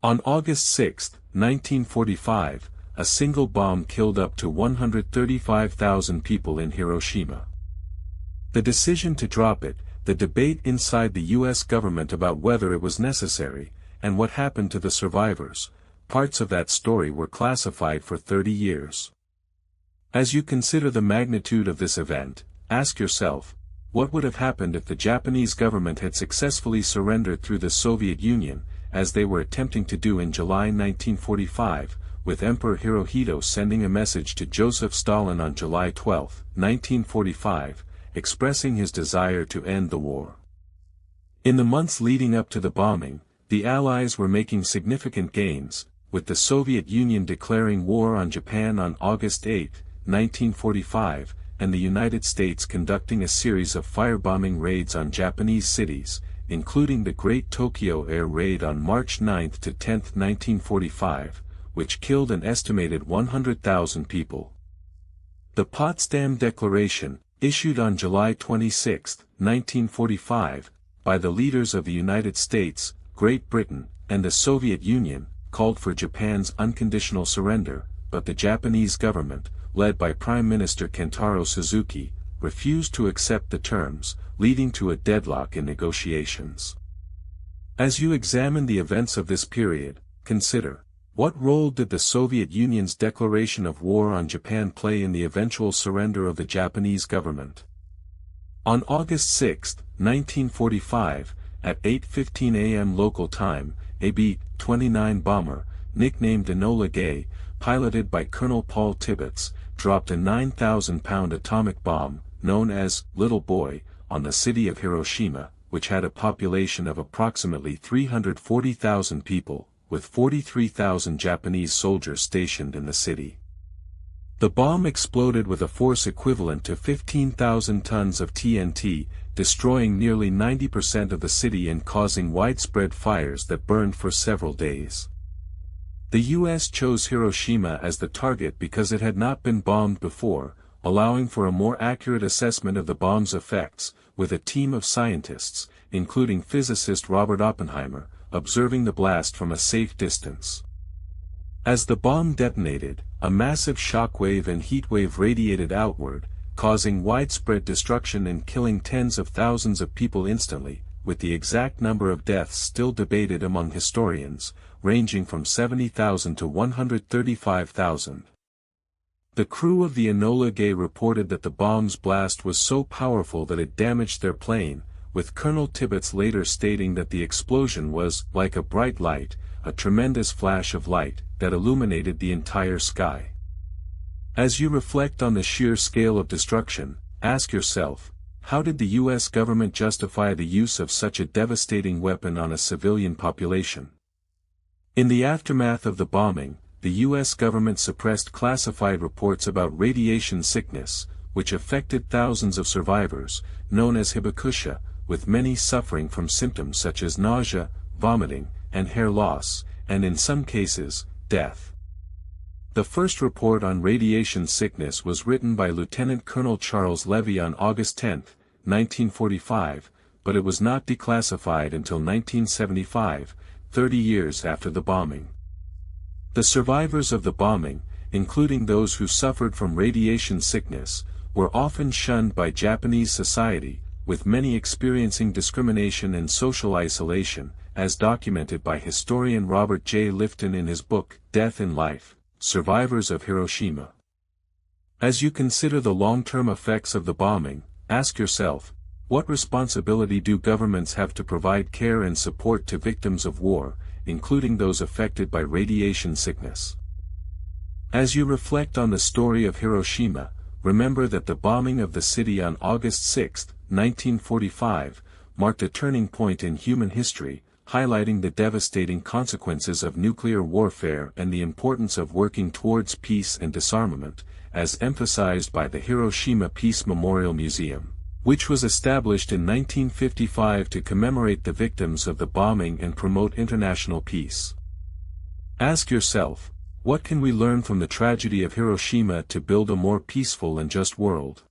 On August 6, 1945, a single bomb killed up to 135,000 people in Hiroshima. The decision to drop it, the debate inside the U.S. government about whether it was necessary, and what happened to the survivors, parts of that story were classified for 30 years. As you consider the magnitude of this event, ask yourself, what would have happened if the Japanese government had successfully surrendered through the Soviet Union, as they were attempting to do in July 1945, with Emperor Hirohito sending a message to Joseph Stalin on July 12, 1945, expressing his desire to end the war. In the months leading up to the bombing, the Allies were making significant gains, with the Soviet Union declaring war on Japan on August 8, 1945, and the United States conducting a series of firebombing raids on Japanese cities, including the Great Tokyo Air Raid on March 9 to 10, 1945, which killed an estimated 100,000 people. The Potsdam Declaration, issued on July 26, 1945, by the leaders of the United States, Great Britain, and the Soviet Union, called for Japan's unconditional surrender, but the Japanese government, led by Prime Minister Kentaro Suzuki, refused to accept the terms, leading to a deadlock in negotiations. As you examine the events of this period, consider, what role did the Soviet Union's declaration of war on Japan play in the eventual surrender of the Japanese government? On August 6, 1945, at 8:15 a.m. local time, a B-29 bomber, nicknamed Enola Gay, piloted by Colonel Paul Tibbets, dropped a 9,000-pound atomic bomb, known as Little Boy, on the city of Hiroshima, which had a population of approximately 340,000 people, with 43,000 Japanese soldiers stationed in the city. The bomb exploded with a force equivalent to 15,000 tons of TNT, destroying nearly 90% of the city and causing widespread fires that burned for several days. The U.S. chose Hiroshima as the target because it had not been bombed before, allowing for a more accurate assessment of the bomb's effects, with a team of scientists, including physicist Robert Oppenheimer, observing the blast from a safe distance. As the bomb detonated, a massive shockwave and heatwave radiated outward, causing widespread destruction and killing tens of thousands of people instantly, with the exact number of deaths still debated among historians, ranging from 70,000 to 135,000. The crew of the Enola Gay reported that the bomb's blast was so powerful that it damaged their plane, with Colonel Tibbets later stating that the explosion was like a bright light, a tremendous flash of light, that illuminated the entire sky. As you reflect on the sheer scale of destruction, ask yourself, how did the U.S. government justify the use of such a devastating weapon on a civilian population? In the aftermath of the bombing, the U.S. government suppressed classified reports about radiation sickness, which affected thousands of survivors, known as hibakusha, with many suffering from symptoms such as nausea, vomiting, and hair loss, and in some cases, death. The first report on radiation sickness was written by Lieutenant Colonel Charles Levy on August 10, 1945, but it was not declassified until 1975, 30 years after the bombing. The survivors of the bombing, including those who suffered from radiation sickness, were often shunned by Japanese society, with many experiencing discrimination and social isolation, as documented by historian Robert J. Lifton in his book, Death in Life, Survivors of Hiroshima. As you consider the long-term effects of the bombing, ask yourself, what responsibility do governments have to provide care and support to victims of war, including those affected by radiation sickness? As you reflect on the story of Hiroshima, remember that the bombing of the city on August 6, 1945, marked a turning point in human history, highlighting the devastating consequences of nuclear warfare and the importance of working towards peace and disarmament, as emphasized by the Hiroshima Peace Memorial Museum, which was established in 1955 to commemorate the victims of the bombing and promote international peace. Ask yourself, what can we learn from the tragedy of Hiroshima to build a more peaceful and just world?